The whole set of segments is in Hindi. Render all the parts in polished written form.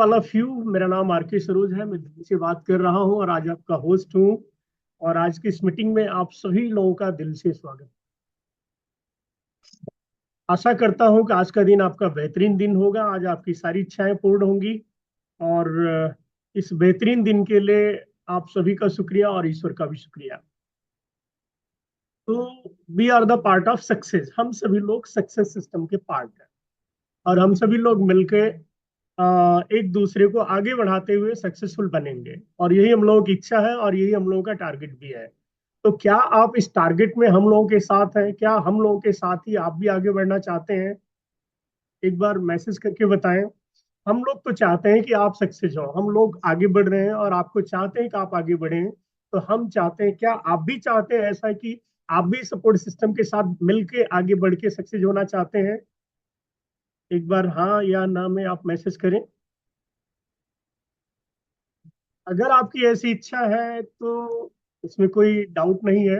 All of you. मेरा नाम आर.के. सरोज है। मैं दिल्ली से बात कर रहा हूँ और आज आपका होस्ट हूँ। और आज की इस मीटिंग में आप सभी लोगों का दिल से स्वागत। आशा करता हूँ कि आज का दिन आपका बेहतरीन दिन होगा। आज आपकी सारी इच्छाएं पूर्ण होंगी। और इस बेहतरीन दिन के लिए आप सभी का शुक्रिया और ईश्वर का भी शुक्रिया। तो we are the part of success. हम सभी लोग सक्सेस सिस्टम के पार्ट हैं। और हम सभी लोग मिलके एक दूसरे को आगे बढ़ाते हुए सक्सेसफुल बनेंगे। और यही हम लोगों की इच्छा है और यही हम लोगों का टारगेट भी है। तो क्या आप इस टारगेट में हम लोगों के साथ हैं? क्या हम लोगों के साथ ही आप भी आगे बढ़ना चाहते हैं? एक बार मैसेज करके बताएं। हम लोग तो चाहते हैं कि आप सक्सेस हो। हम लोग आगे बढ़ रहे हैं और आपको चाहते हैं कि आप आगे बढ़ें। तो हम चाहते हैं, क्या आप भी चाहते हैं ऐसा कि आप भी सपोर्ट सिस्टम के साथ मिलके आगे बढ़ के सक्सेस होना चाहते हैं? एक बार हाँ या ना में आप मैसेज करें। अगर आपकी ऐसी इच्छा है तो इसमें कोई डाउट नहीं है।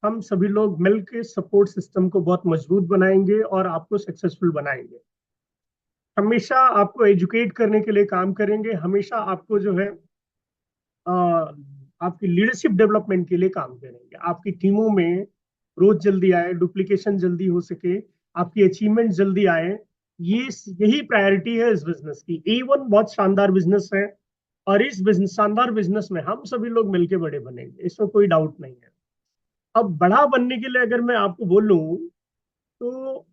हम सभी लोग मिलकर सपोर्ट सिस्टम को बहुत मजबूत बनाएंगे और आपको सक्सेसफुल बनाएंगे। हमेशा आपको एजुकेट करने के लिए काम करेंगे। हमेशा आपको जो है अ, आपकी लीडरशिप डेवलपमेंट के लिए काम करेंगे। आपकी टीमों में रोज जल्दी आए, डुप्लीकेशन जल्दी हो सके, आपकी अचीवमेंट जल्दी आए। ये यही प्रायोरिटी है इस बिजनेस की। A1 बहुत शानदार बिजनेस है और इस बिजनेस शानदार बिजनेस में हम सभी लोग मिलके बड़े बनेंगे, इसमें कोई डाउट नहीं है। अब बड़ा बनने के लिए अगर मैं आपको बोलूं तो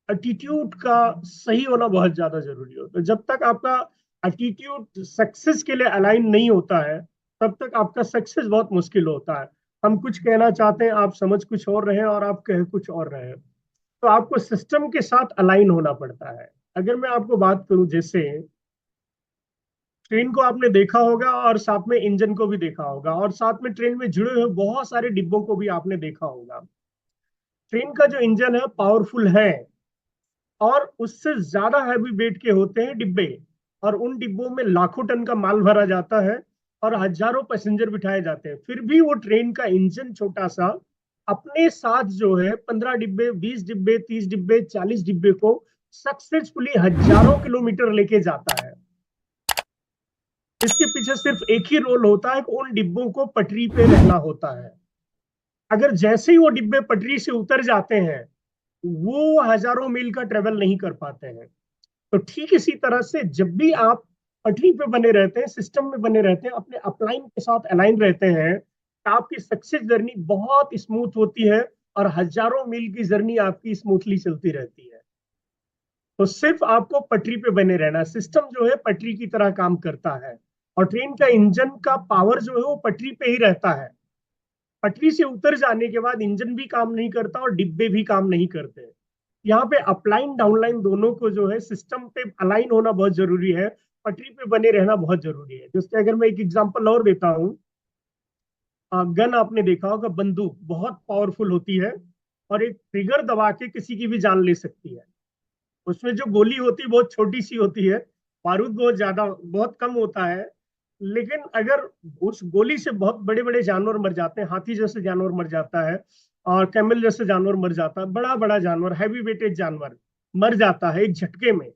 एटीट्यूड का सही होना बहुत ज्यादा जरूरी होता है। जब तक आपका एटीट्यूड सक्सेस के लिए अलाइन नहीं होता है तब तक आपका सक्सेस बहुत मुश्किल होता है। हम कुछ कहना चाहते हैं, आप समझ कुछ और रहे हैं और आप कह कुछ और रहे हैं। तो आपको सिस्टम के साथ अलाइन होना पड़ता है। अगर मैं आपको बात करूं, जैसे ट्रेन को आपने देखा होगा और साथ में इंजन को भी देखा होगा और साथ में ट्रेन में जुड़े हुए बहुत सारे डिब्बों को भी आपने देखा होगा। ट्रेन का जो इंजन है पावरफुल है और उससे ज्यादा हैवी वेट के होते हैं डिब्बे। और उन डिब्बों में लाखों टन का माल भरा जाता है और हजारों पैसेंजर बिठाए जाते हैं। फिर भी वो ट्रेन का इंजन छोटा सा अपने साथ जो है 15 डिब्बे, 20 डिब्बे, 30 डिब्बे, 40 डिब्बे को सक्सेसफुली हजारों किलोमीटर लेके जाता है। इसके पीछे सिर्फ एक ही रोल होता है कि उन डिब्बों को पटरी पे रहना होता है। अगर जैसे ही वो डिब्बे पटरी से उतर जाते हैं वो हजारों मील का ट्रेवल नहीं कर पाते हैं। तो ठीक इसी तरह से जब भी आप पटरी पे बने रहते हैं, सिस्टम में बने रहते हैं, अपने अपलाइन के साथ अलाइन रहते हैं, तो आपकी सक्सेस जर्नी बहुत स्मूथ होती है और हजारों मील की जर्नी आपकी स्मूथली चलती रहती है। तो सिर्फ आपको पटरी पे बने रहना। सिस्टम जो है पटरी की तरह काम करता है और ट्रेन का इंजन का पावर जो है वो पटरी पे ही रहता है। पटरी से उतर जाने के बाद इंजन भी काम नहीं करता और डिब्बे भी काम नहीं करते। यहाँ पे अपलाइन डाउनलाइन दोनों को जो है सिस्टम पे अलाइन होना बहुत जरूरी है। पटरी पे बने रहना बहुत जरूरी है। जैसे अगर मैं एक एग्जांपल और देता हूँ, गन आपने देखा होगा, बंदूक बहुत पावरफुल होती है और एक ट्रिगर दबा के किसी की भी जान ले सकती है। उसमें जो गोली होती है बहुत छोटी सी होती है, बारूद बहुत ज्यादा बहुत कम होता है। लेकिन अगर उस गोली से बहुत बड़े बड़े जानवर मर जाते हैं, हाथी जैसे जानवर मर जाता है और कैमल जैसे जानवर मर जाता है, बड़ा बड़ा जानवर, हैवी वेटेड जानवर मर जाता है एक झटके में।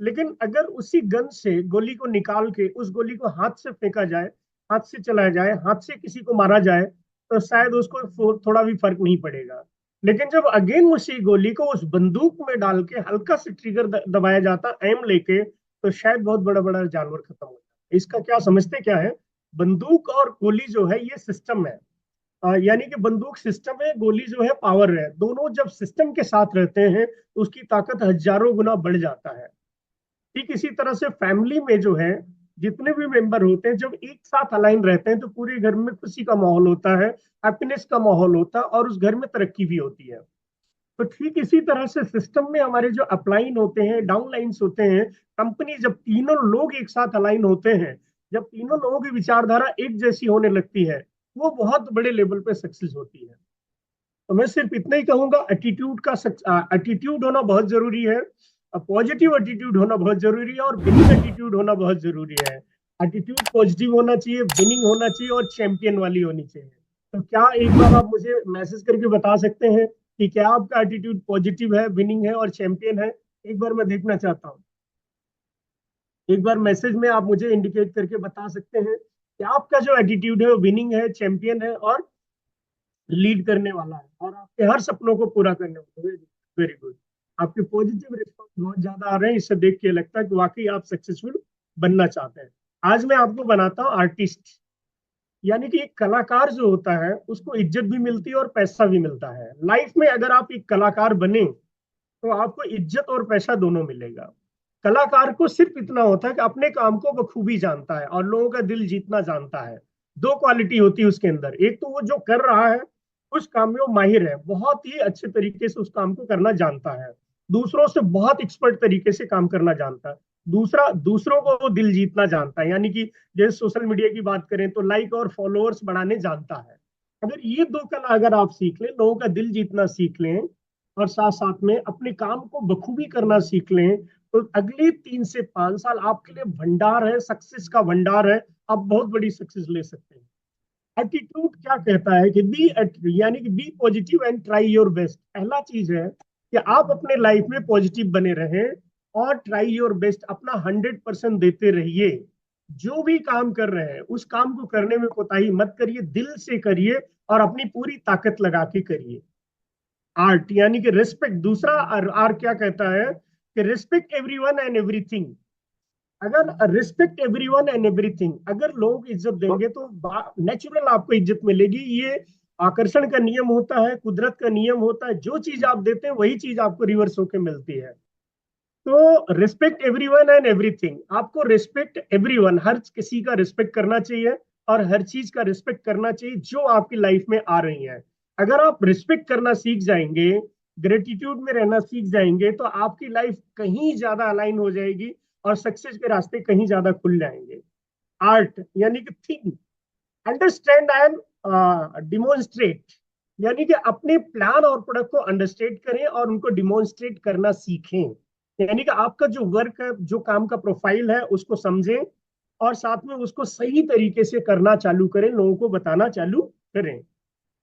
लेकिन अगर उसी गन से गोली को निकाल के उस गोली को हाथ से फेंका जाए, हाथ से चलाया जाए, हाथ से किसी को मारा जाए, तो शायद उसको थोड़ा भी फर्क नहीं पड़ेगा। लेकिन जब अगेन उसी गोली को उस बंदूक में डाल के हल्का से ट्रिगर दबाया जाता एम लेके, तो शायद बहुत बड़ा बड़ा जानवर खत्म हो जाता। इसका क्या समझते क्या है? बंदूक और गोली जो है ये सिस्टम है। यानी कि बंदूक सिस्टम है, गोली जो है पावर है। दोनों जब सिस्टम के साथ रहते हैं तो उसकी ताकत हजारों गुना बढ़ जाता है। ठीक इसी तरह से फैमिली में जो है जितने भी मेंबर होते हैं जब एक साथ अलाइन रहते हैं तो पूरे घर में खुशी का माहौल होता है, हैप्पीनेस का माहौल होता है और उस घर में तरक्की भी होती है। तो ठीक इसी तरह से सिस्टम में हमारे जो अपलाइन होते हैं, डाउन लाइन्स होते हैं, कंपनी जब तीनों लोग एक साथ अलाइन होते हैं, जब तीनों लोगों की विचारधारा एक जैसी होने लगती है, वो बहुत बड़े लेवल पे सक्सेस होती है। तो मैं सिर्फ इतना ही कहूंगा, एटीट्यूड होना बहुत जरूरी है। पॉजिटिव एटीट्यूड होना बहुत जरूरी है और विनिंग एटीट्यूड होना बहुत जरूरी है। एटीट्यूड पॉजिटिव होना चाहिए, विनिंग होना चाहिए और चैंपियन वाली होनी चाहिए। तो क्या एक बार आप मुझे मैसेज करके बता सकते हैं कि क्या आपका एटीट्यूड पॉजिटिव है, विनिंग है और चैंपियन है? एक बार मैं देखना चाहता हूँ। एक बार मैसेज में आप मुझे इंडिकेट करके बता सकते हैं कि आपका जो एटीट्यूड है वो विनिंग है, चैंपियन है और लीड करने वाला है और आपके हर सपनों को पूरा करने वाला है। Very good. आपके पॉजिटिव रिस्पॉन्स बहुत ज्यादा आ रहे हैं, इससे देख के लगता है कि वाकई आप सक्सेसफुल बनना चाहते हैं। आज मैं आपको बनाता हूँ आर्टिस्ट। यानी कि एक कलाकार जो होता है उसको इज्जत भी मिलती है और पैसा भी मिलता है। लाइफ में अगर आप एक कलाकार बने तो आपको इज्जत और पैसा दोनों मिलेगा। कलाकार को सिर्फ इतना होता है कि अपने काम को बखूबी जानता है और लोगों का दिल जीतना जानता है। दो क्वालिटी होती है उसके अंदर, एक तो वो जो कर रहा है उस काम में वो माहिर है, बहुत ही अच्छे तरीके से उस काम को करना जानता है, दूसरों से बहुत एक्सपर्ट तरीके से काम करना जानता है। दूसरा, दूसरों को वो दिल जीतना जानता है, यानी कि जैसे सोशल मीडिया की बात करें तो लाइक और फॉलोअर्स बढ़ाने जानता है। अगर ये दो कला अगर आप सीख लें, लोगों का दिल जीतना सीख लें और साथ साथ में अपने काम को बखूबी करना सीख लें, तो अगले 3 से 5 साल आपके लिए भंडार है, सक्सेस का भंडार है। आप बहुत बड़ी सक्सेस ले सकते हैं। एटीट्यूड क्या कहता है कि यानी कि be positive and try your best. पहला चीज है कि आप अपने लाइफ में पॉजिटिव बने रहें और ट्राई योर बेस्ट, अपना 100% देते रहिए। जो भी काम कर रहे हैं उस काम को करने में कोताही मत करिए, दिल से करिए और अपनी पूरी ताकत लगा के करिए। आर्ट यानी कि रिस्पेक्ट। दूसरा आर, आर क्या कहता है कि रिस्पेक्ट एवरीवन एंड एवरीथिंग। अगर रिस्पेक्ट एवरीवन एंड एवरीथिंग, अगर लोग इज्जत देंगे तो नेचुरल आपको इज्जत मिलेगी। ये आकर्षण का नियम होता है, कुदरत का नियम होता है, जो चीज आप देते हैं वही चीज आपको रिवर्स होके मिलती है। तो रिस्पेक्ट एवरीवन एंड एवरीथिंग, आपको रिस्पेक्ट एवरीवन, हर किसी का रिस्पेक्ट करना चाहिए और हर चीज का रिस्पेक्ट करना चाहिए जो आपकी लाइफ में आ रही है। अगर आप रिस्पेक्ट करना सीख जाएंगे, ग्रेटिट्यूड में रहना सीख जाएंगे, तो आपकी लाइफ कहीं ज्यादा अलाइन हो जाएगी और सक्सेस के रास्ते कहीं ज्यादा खुल जाएंगे। आर्ट यानी कि थिंक, अंडरस्टैंड एंड डिमोन्स्ट्रेट, यानी कि अपने प्लान और प्रोडक्ट को अंडरस्टैंड करें और उनको डिमोन्स्ट्रेट करना सीखें। यानी कि आपका जो वर्क है, जो काम का प्रोफाइल है, उसको समझें और साथ में उसको सही तरीके से करना चालू करें, लोगों को बताना चालू करें।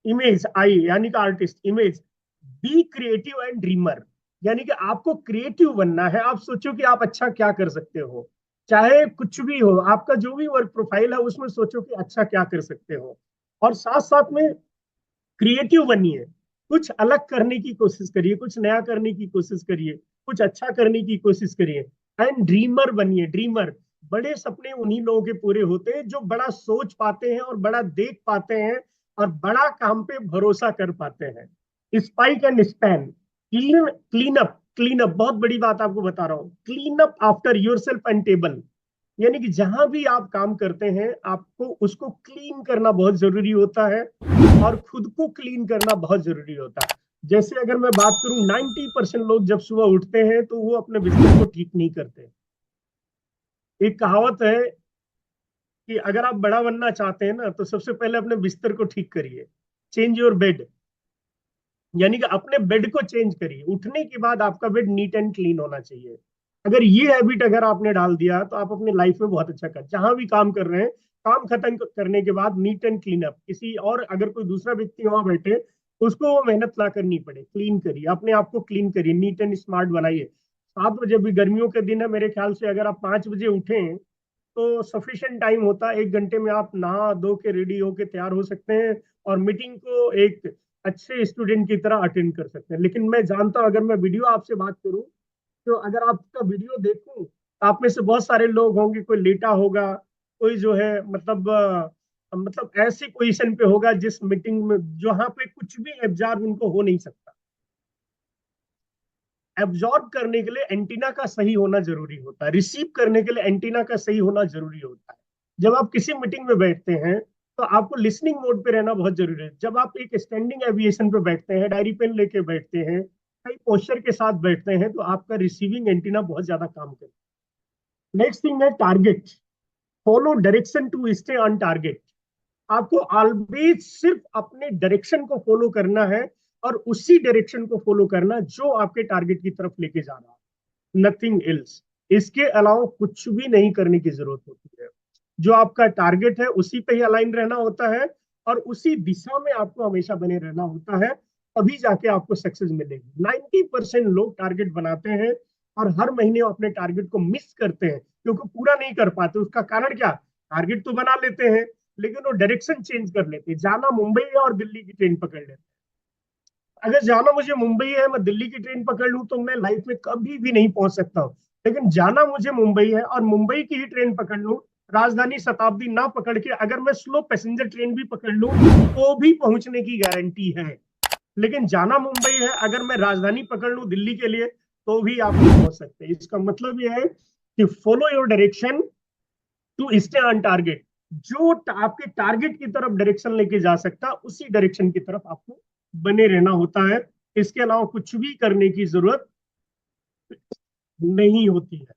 इमेज आई यानी कि artist image. Be creative and dreamer, यानी कि आपको क्रिएटिव बनना है। आप सोचो कि आप अच्छा क्या कर सकते हो, चाहे कुछ भी हो, आपका जो भी वर्क प्रोफाइल है उसमें सोचो कि अच्छा क्या कर सकते हो और साथ साथ में क्रिएटिव बनिए। कुछ अलग करने की कोशिश करिए, कुछ नया करने की कोशिश करिए, कुछ अच्छा करने की कोशिश करिए। एंड ड्रीमर बनिए। ड्रीमर, बड़े सपने उन्हीं लोगों के पूरे होते हैं जो बड़ा सोच पाते हैं और बड़ा देख पाते हैं और बड़ा काम पे भरोसा कर पाते हैं। Spike and span, clean clean up. Clean up बहुत बड़ी बात आपको बता रहा हूँ। Clean up after your self and table, यानी कि जहां भी आप काम करते हैं आपको उसको क्लीन करना बहुत जरूरी होता है और खुद को क्लीन करना बहुत जरूरी होता है। जैसे अगर मैं बात करूं, 90% लोग जब सुबह उठते हैं तो वो अपने बिस्तर को ठीक नहीं करते। एक कहावत है कि अगर आप बड़ा बनना चाहते हैं ना तो सबसे पहले अपने बिस्तर को ठीक करिए। चेंज योर बेड, यानी कि अपने बेड को चेंज करिए। उठने के बाद आपका बेड नीट एंड क्लीन होना चाहिए। अगर ये हैबिट अगर आपने डाल दिया तो आप अपने लाइफ में बहुत अच्छा कर, जहां भी काम कर रहे हैं, काम खत्म करने के बाद नीट एंड क्लीन अप। किसी और अगर कोई दूसरा व्यक्ति वहां बैठे तो उसको वो मेहनत ना करनी पड़े, क्लीन करिए, अपने आप को क्लीन करिए, नीट एंड स्मार्ट बनाइए। 7 बजे, भी गर्मियों के दिन है, मेरे ख्याल से अगर आप 5 बजे उठें तो सफिशिएंट टाइम होता है, 1 घंटे में आप नहा धो के रेडी होके तैयार हो सकते हैं और मीटिंग को एक अच्छे स्टूडेंट की तरह अटेंड कर सकते हैं। लेकिन मैं जानता हूं, अगर मैं वीडियो आपसे बात करूं तो अगर आपका वीडियो देखूं तो आप में से बहुत सारे लोग होंगे, कोई लेटा होगा, कोई जो है मतलब ऐसी पोजीशन पे होगा जिस मीटिंग में जहां पे कुछ भी एब्जॉर्ब उनको हो नहीं सकता। एब्जॉर्ब करने के लिए एंटीना का सही होना जरूरी होता है, रिसीव करने के लिए एंटीना का सही होना जरूरी होता है। जब आप किसी मीटिंग में बैठते हैं तो आपको लिसनिंग मोड पे रहना बहुत जरूरी है। जब आप एक स्टैंडिंग एविएशन पे बैठते हैं, डायरी पेन लेके बैठते हैं, कई पोस्चर के साथ बैठते हैं, तो आपका रिसीविंग एंटीना बहुत ज्यादा काम करता है। नेक्स्ट थिंग है target. Follow direction to stay on target. आपको ऑलवेज सिर्फ अपने डायरेक्शन को फॉलो करना है और उसी डायरेक्शन को फॉलो करना जो आपके टारगेट की तरफ लेके जा रहा है, नथिंग एल्स। इसके अलावा कुछ भी नहीं करने की जरूरत होती है। जो आपका टारगेट है उसी पे ही अलाइन रहना होता है और उसी दिशा में आपको हमेशा बने रहना होता है, तभी जाके आपको सक्सेस मिलेगी। 90% लोग टारगेट बनाते हैं और हर महीने अपने टारगेट को मिस करते हैं। क्योंकि पूरा नहीं कर पाते। उसका कारण क्या, टारगेट तो बना लेते हैं लेकिन वो डायरेक्शन चेंज कर लेते हैं। जाना मुंबई है और दिल्ली की ट्रेन पकड़ लेते हैं। अगर जाना मुझे मुंबई है, मैं दिल्ली की ट्रेन पकड़ लूं तो मैं लाइफ में कभी भी नहीं पहुंच सकता हूँ। लेकिन जाना मुझे मुंबई है और मुंबई की ही ट्रेन पकड़ लूं, राजधानी शताब्दी ना पकड़ के अगर मैं स्लो पैसेंजर ट्रेन भी पकड़ लूं तो भी पहुंचने की गारंटी है। लेकिन जाना मुंबई है, अगर मैं राजधानी पकड़ लूं दिल्ली के लिए तो भी आप नहीं पहुंच सकते। इसका मतलब यह है कि follow your direction to stay on target. जो आपके टारगेट की तरफ डायरेक्शन लेके जा सकता, उसी डायरेक्शन की तरफ आपको बने रहना होता है। इसके अलावा कुछ भी करने की जरूरत नहीं होती है।